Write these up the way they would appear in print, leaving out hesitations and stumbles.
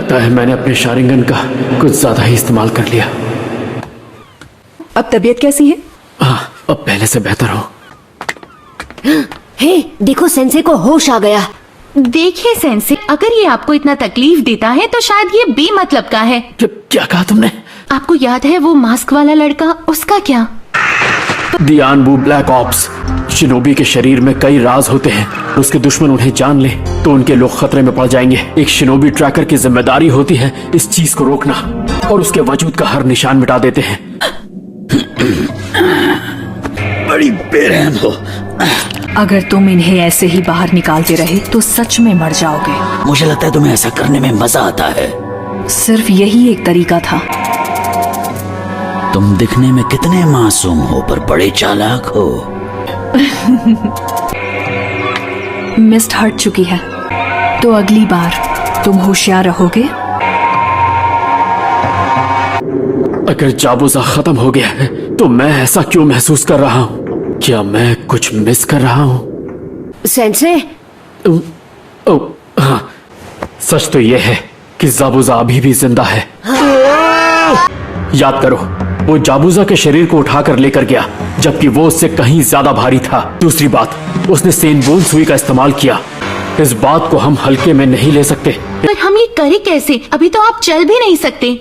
लगता है मैंने अपने शारिंगन का कुछ ज्यादा ही इस्तेमाल कर लिया। अब तबीयत कैसी है? हाँ, अब पहले से बेहतर हो। हे, देखो सेंसे को होश आ गया। देखिए सेंसे, अगर ये आपको इतना तकलीफ देता है तो शायद ये बेमतलब का है। क्या कहा तुमने? आपको याद है वो मास्क वाला लड़का, उसका क्या? दियानबू ब्लैक ऑप्स। शिनोबी के शरीर में कई राज होते हैं, उसके दुश्मन उन्हें जान ले तो उनके लोग खतरे में पड़ जाएंगे। एक शिनोबी ट्रैकर की जिम्मेदारी होती है इस चीज को रोकना, और उसके वजूद का हर निशान मिटा देते हैं। बड़ी बेरहम हो। अगर तुम इन्हें ऐसे ही बाहर निकालते रहे तो सच में मर जाओगे। मुझे लगता है तुम्हें ऐसा करने में मजा आता है। सिर्फ यही एक तरीका था। तुम दिखने में कितने मासूम हो पर बड़े चालाक हो। मिस्ट हट चुकी है, तो अगली बार तुम होशियार रहोगे। अगर जाबुजा खत्म हो गया है तो मैं ऐसा क्यों महसूस कर रहा हूँ? क्या मैं कुछ मिस कर रहा हूँ? सेंसे, हाँ, सच तो यह है कि जाबुजा अभी भी जिंदा है। याद करो, वो जाबुजा के शरीर को उठाकर लेकर गया, जबकि वो उससे कहीं ज्यादा भारी था। दूसरी बात, उसने सेनबोन सुई का इस्तेमाल किया। इस बात को हम हल्के में नहीं ले सकते। पर हम ये करें कैसे? अभी तो आप चल भी नहीं सकते।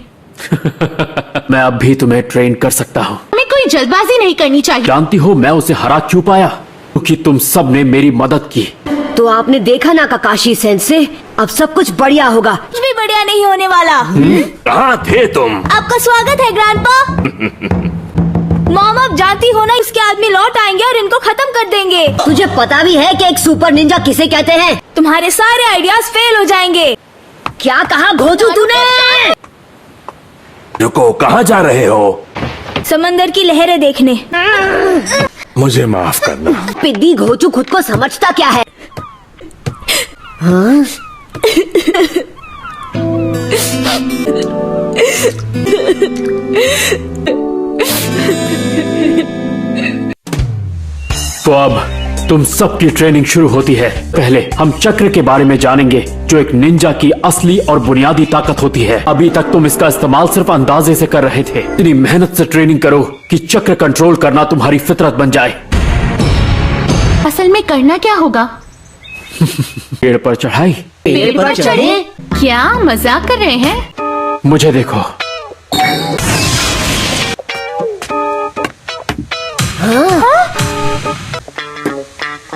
मैं अब भी तुम्हें ट्रेन कर सकता हूँ। हमें कोई जल्दबाजी नहीं करनी चाहिए। जानती हो मैं उसे हरा क्यों पाया? क्योंकि तुम सब ने मेरी मदद की। तो आपने देखा ना काकाशी सेंसे, अब सब कुछ बढ़िया होगा। कुछ भी बढ़िया नहीं होने वाला। कहाँ थे तुम? आपका स्वागत है ग्रैंडपा। मॉम, आप जानती हो ना इसके आदमी लौट आएंगे और इनको खत्म कर देंगे। तुझे पता भी है कि एक सुपर निंजा किसे कहते हैं? तुम्हारे सारे आइडियाज फेल हो जाएंगे। क्या कहा घोचू तूने? रुको, कहाँ जा रहे हो? समंदर की लहरें देखने। मुझे माफ करना। पिद्दी घोचू खुद को समझता क्या है? हाँ? तो अब तुम सबकी ट्रेनिंग शुरू होती है। पहले हम चक्र के बारे में जानेंगे, जो एक निंजा की असली और बुनियादी ताकत होती है। अभी तक तुम इसका इस्तेमाल सिर्फ अंदाजे से कर रहे थे। इतनी मेहनत से ट्रेनिंग करो कि चक्र कंट्रोल करना तुम्हारी फितरत बन जाए। असल में करना क्या होगा? पेड़ पर चढ़ाई। पेड़ पर चढ़े? क्या मजाक कर रहे हैं? मुझे देखो।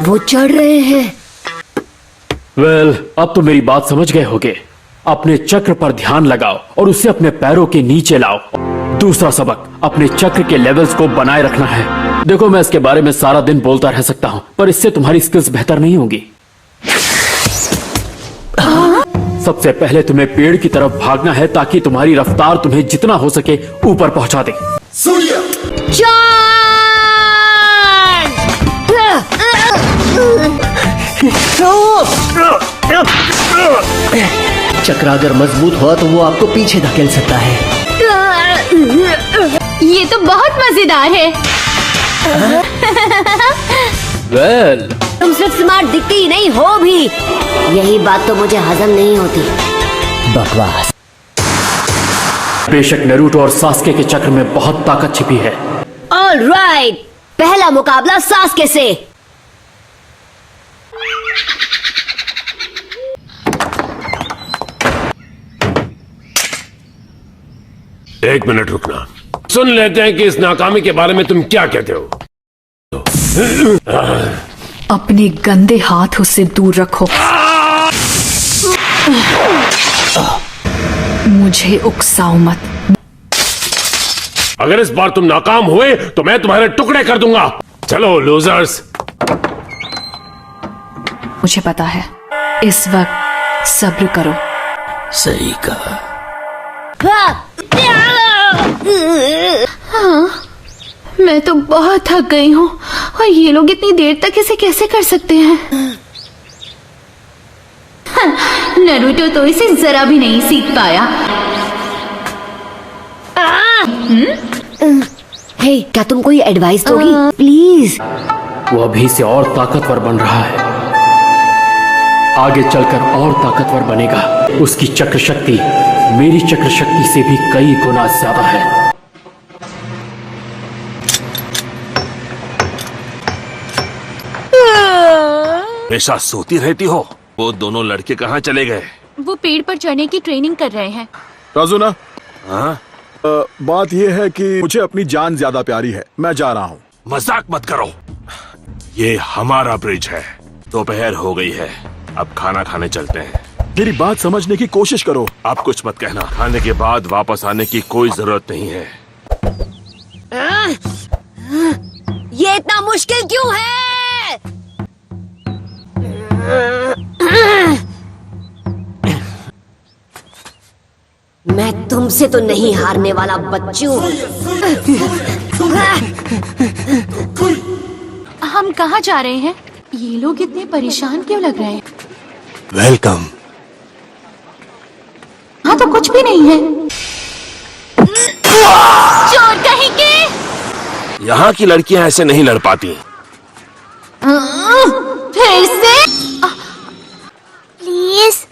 वो चढ़ रहे हैं। वेल, अब तो मेरी बात समझ गए होगे। अपने चक्र पर ध्यान लगाओ और उसे अपने पैरों के नीचे लाओ। दूसरा सबक, अपने चक्र के लेवल्स को बनाए रखना है। देखो, मैं इसके बारे में सारा दिन बोलता रह सकता हूँ, पर इससे तुम्हारी स्किल्स बेहतर नहीं होंगी। सबसे पहले तुम्हें पेड़ की तरफ भागना है ताकि तुम्हारी रफ्तार तुम्हें जितना हो सके ऊपर पहुंचा दे। चक्र अगर मजबूत हुआ तो वो आपको पीछे धकेल सकता है। ये तो बहुत मजेदार है। वेल, तुम सिर्फ स्मार्ट दिखती ही नहीं हो भी। यही बात तो मुझे हजम नहीं होती। बकवास। बेशक नारुतो और सास्के के चक्र में बहुत ताकत छिपी है। ऑलराइट, पहला मुकाबला सास्के से। एक मिनट रुकना, सुन लेते हैं कि इस नाकामी के बारे में तुम क्या कहते हो। अपने गंदे हाथ उससे दूर रखो। मुझे उकसाओ मत। अगर इस बार तुम नाकाम हुए तो मैं तुम्हारे टुकड़े कर दूंगा। चलो लूजर्स। मुझे पता है, इस वक्त सब्र करो। सही कहा। हाँ, मैं तो बहुत थक गई हूँ और ये लोग इतनी देर तक इसे कैसे कर सकते हैं? नारुतो तो इसे जरा भी नहीं सीख पाया। हे, क्या तुम कोई एडवाइस दोगी प्लीज? वो अभी से और ताकतवर बन रहा है, आगे चलकर और ताकतवर बनेगा। उसकी चक्र शक्ति मेरी चक्र शक्ति से भी कई गुना ज्यादा है। हमेशा सोती रहती हो। वो दोनों लड़के कहाँ चले गए? वो पेड़ पर चढ़ने की ट्रेनिंग कर रहे हैं। राजूना, हाँ? बात यह है कि मुझे अपनी जान ज्यादा प्यारी है। मैं जा रहा हूँ। मजाक मत करो। ये हमारा ब्रिज है। दोपहर हो गई है, अब खाना खाने चलते हैं। मेरी बात समझने की कोशिश करो। आप कुछ मत कहना। खाने के बाद वापस आने की कोई जरूरत नहीं है। ये इतना मुश्किल क्यों है? मैं तुमसे तो नहीं हारने वाला बच्चू। हम कहाँ जा रहे हैं? ये लोग इतने परेशान क्यों लग रहे हैं? वेलकम। हाँ तो कुछ भी नहीं है। चोर कहीं के। यहाँ की लड़कियाँ ऐसे नहीं लड़ पाती। फिर से प्लीज।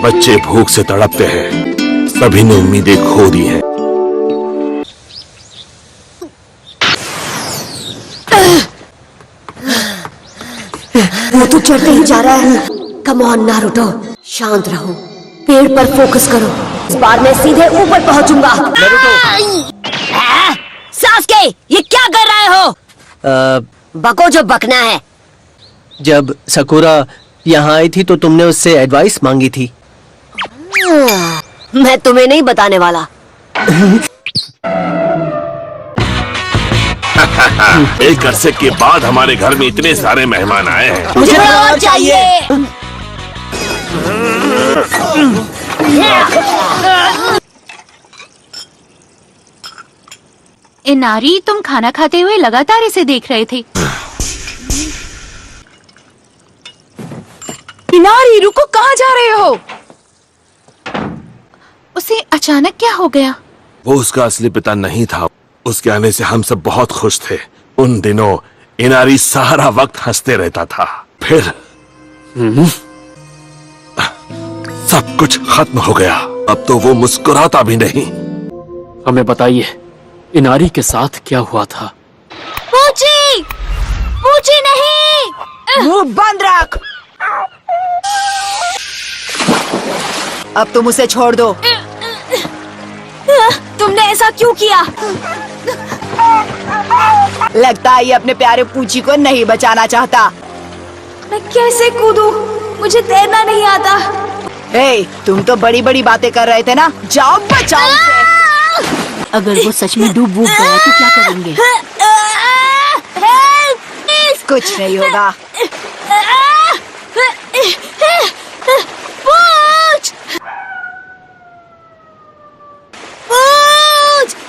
बच्चे भूख से तड़पते हैं। सभी ने उम्मीदें खो दी हैं। वो तो चढ़ते ही जा रहा है। कम ऑन नारुतो, शांत रहो, पेड़ पर फोकस करो। इस बार मैं सीधे ऊपर पहुंचूंगा। सास्के, ये क्या कर रहे हो? बको जो बकना है। जब सकुरा यहाँ आई थी तो तुमने उससे एडवाइस मांगी थी। मैं तुम्हें नहीं बताने वाला। एक अरसे के बाद हमारे घर में इतने सारे मेहमान आए हैं। मुझे और चाहिए। इनारी, तुम खाना खाते हुए लगातार इसे देख रहे थे। इनारी, रुको, कहाँ जा रहे हो? उसे अचानक क्या हो गया? वो उसका असली पिता नहीं था। उसके आने से हम सब बहुत खुश थे। उन दिनों इनारी सारा वक्त हंसते रहता था। फिर सब कुछ खत्म हो गया। अब तो वो मुस्कुराता भी नहीं। हमें बताइए, इनारी के साथ क्या हुआ था? पूछी पूछी नहीं। मुंह बंद रख। अब तुम उसे छोड़ दो। तुमने ऐसा क्यों किया? लगता है ये अपने प्यारे पूछी को नहीं बचाना चाहता। मैं कैसे कूदूं? मुझे तैरना नहीं आता। हे, तुम तो बड़ी बड़ी बातें कर रहे थे ना। जाओ बचाओ उसे। अगर वो सच में डूब गया तो क्या करेंगे? कुछ नहीं होगा।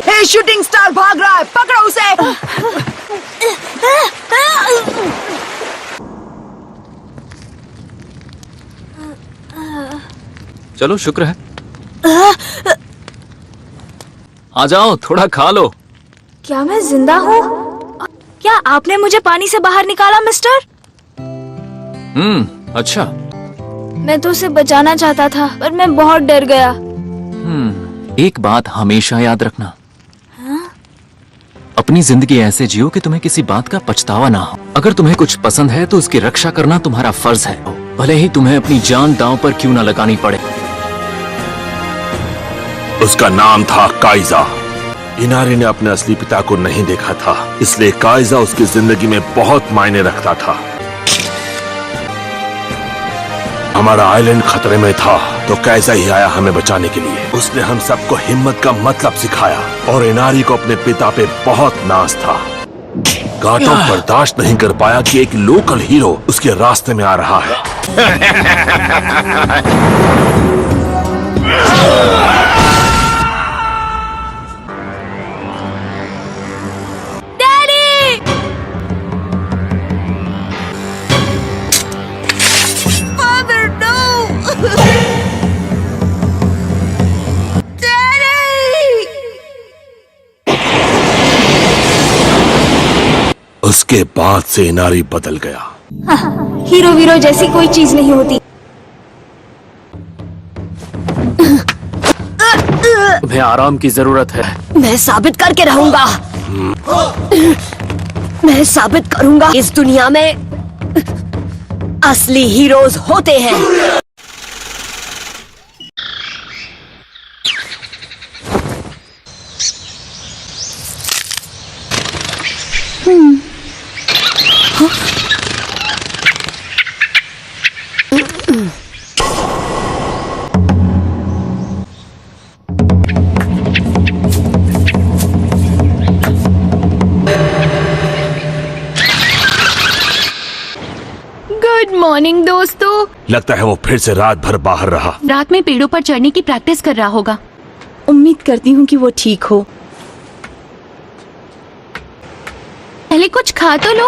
हे, शूटिंग स्टार भाग रहा है, पकड़ो उसे। चलो, शुक्र है। आ जाओ, थोड़ा खा लो। क्या मैं जिंदा हूँ? क्या आपने मुझे पानी से बाहर निकाला, मिस्टर? अच्छा। मैं तो उसे बचाना चाहता था, पर मैं बहुत डर गया। एक बात हमेशा याद रखना। अपनी जिंदगी ऐसे जियो कि तुम्हें किसी बात का पछतावा ना हो। अगर तुम्हें कुछ पसंद है तो उसकी रक्षा करना तुम्हारा फर्ज है, भले ही तुम्हें अपनी जान दांव पर क्यों ना लगानी पड़े। उसका नाम था काइजा। इनारी ने अपने असली पिता को नहीं देखा था, इसलिए काइजा उसकी जिंदगी में बहुत मायने रखता था। हमारा आइलैंड खतरे में था तो काइजा ही आया हमें बचाने के लिए। उसने हम सबको हिम्मत का मतलब सिखाया और इनारी को अपने पिता पे बहुत नाज था। गाटो बर्दाश्त नहीं कर पाया कि एक लोकल हीरो उसके रास्ते में आ रहा है। उसके बाद से इनारी बदल गया। हीरो वीरो जैसी कोई चीज नहीं होती। तुम्हें आराम की जरूरत है। मैं साबित करके रहूंगा। मैं साबित करूंगा इस दुनिया में असली हीरोज होते हैं। गुड मॉर्निंग दोस्तों। लगता है वो फिर से रात भर बाहर रहा। रात में पेड़ों पर चढ़ने की प्रैक्टिस कर रहा होगा। उम्मीद करती हूँ कि वो ठीक हो। पहले कुछ खा तो लो।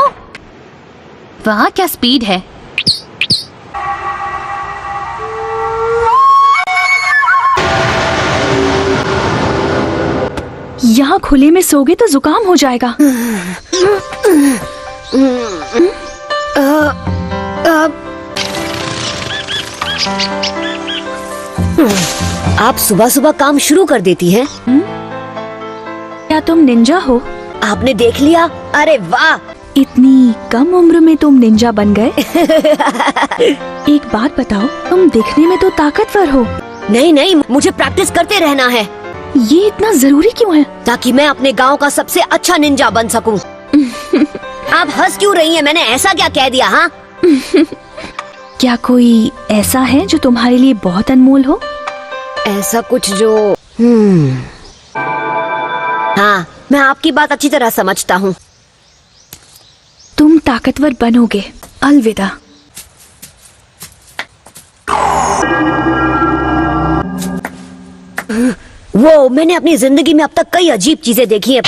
वाह क्या स्पीड है। यहाँ खुले में सोगे तो जुकाम हो जाएगा। आप सुबह सुबह काम शुरू कर देती हैं? क्या तुम निंजा हो? आपने देख लिया? अरे वाह! इतनी कम उम्र में तुम निंजा बन गए। एक बात बताओ, तुम दिखने में तो ताकतवर हो। नहीं नहीं, मुझे प्रैक्टिस करते रहना है। ये इतना जरूरी क्यों है? ताकि मैं अपने गांव का सबसे अच्छा निंजा बन सकूं। आप हंस क्यों रही हैं? मैंने ऐसा क्या कह दिया? हाँ? क्या कोई ऐसा है जो तुम्हारे लिए बहुत अनमोल हो? ऐसा कुछ जो हाँ, मैं आपकी बात अच्छी तरह समझता हूँ। तुम ताकतवर बनोगे। अलविदा। वो मैंने अपनी जिंदगी में अब तक कई अजीब चीजें देखी हैं।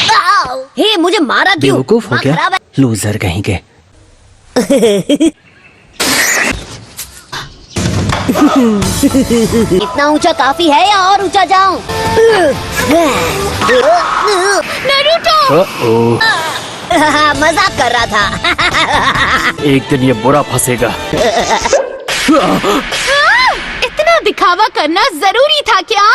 हे, मुझे मारा क्यों? बेवकूफ हो हाँ, क्या? खराब है। लूजर कहीं के। इतना ऊंचा काफी है या और ऊंचा जाऊं? मजाक कर रहा था। एक दिन ये बुरा फंसेगा। इतना दिखावा करना जरूरी था क्या?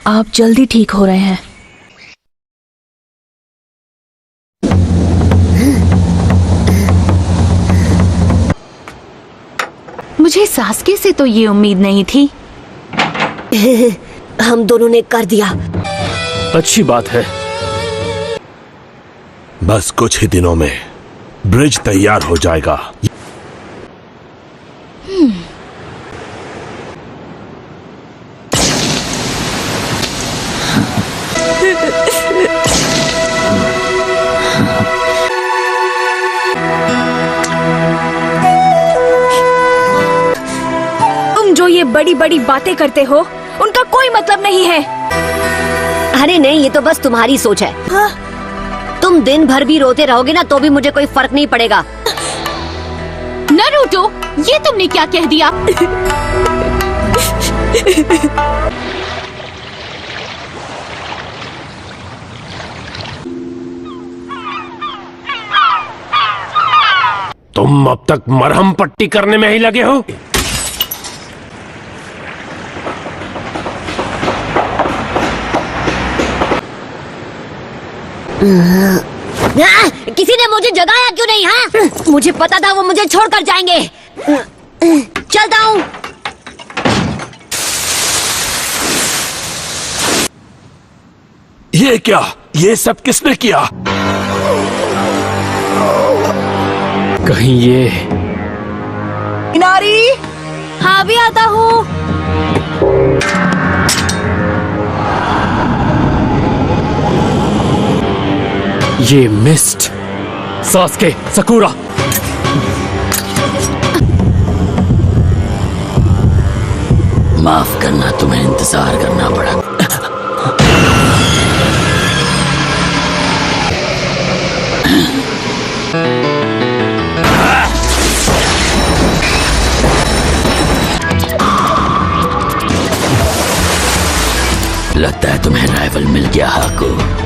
आप जल्दी ठीक हो रहे हैं। मुझे सासके से तो ये उम्मीद नहीं थी। हम दोनों ने कर दिया। अच्छी बात है। बस कुछ ही दिनों में ब्रिज तैयार हो जाएगा। तुम जो ये बड़ी बड़ी बातें करते हो, उनका कोई मतलब नहीं है। अरे नहीं, ये तो बस तुम्हारी सोच है। हाँ? तुम दिन भर भी रोते रहोगे ना तो भी मुझे कोई फर्क नहीं पड़ेगा। नारुतो, ये तुमने क्या कह दिया? तुम अब तक मरहम पट्टी करने में ही लगे हो। किसी ने मुझे जगाया क्यों नहीं? हाँ, मुझे पता था वो मुझे छोड़कर जाएंगे। चलता हूँ। ये क्या? ये सब किसने किया? कहीं ये किनारी। हाँ भी आता हूँ। ये मिस्ट, सास्के, सकुरा। माफ करना, तुम्हें इंतजार करना पड़ा। लगता है तुम्हें राइवल मिल गया हाको।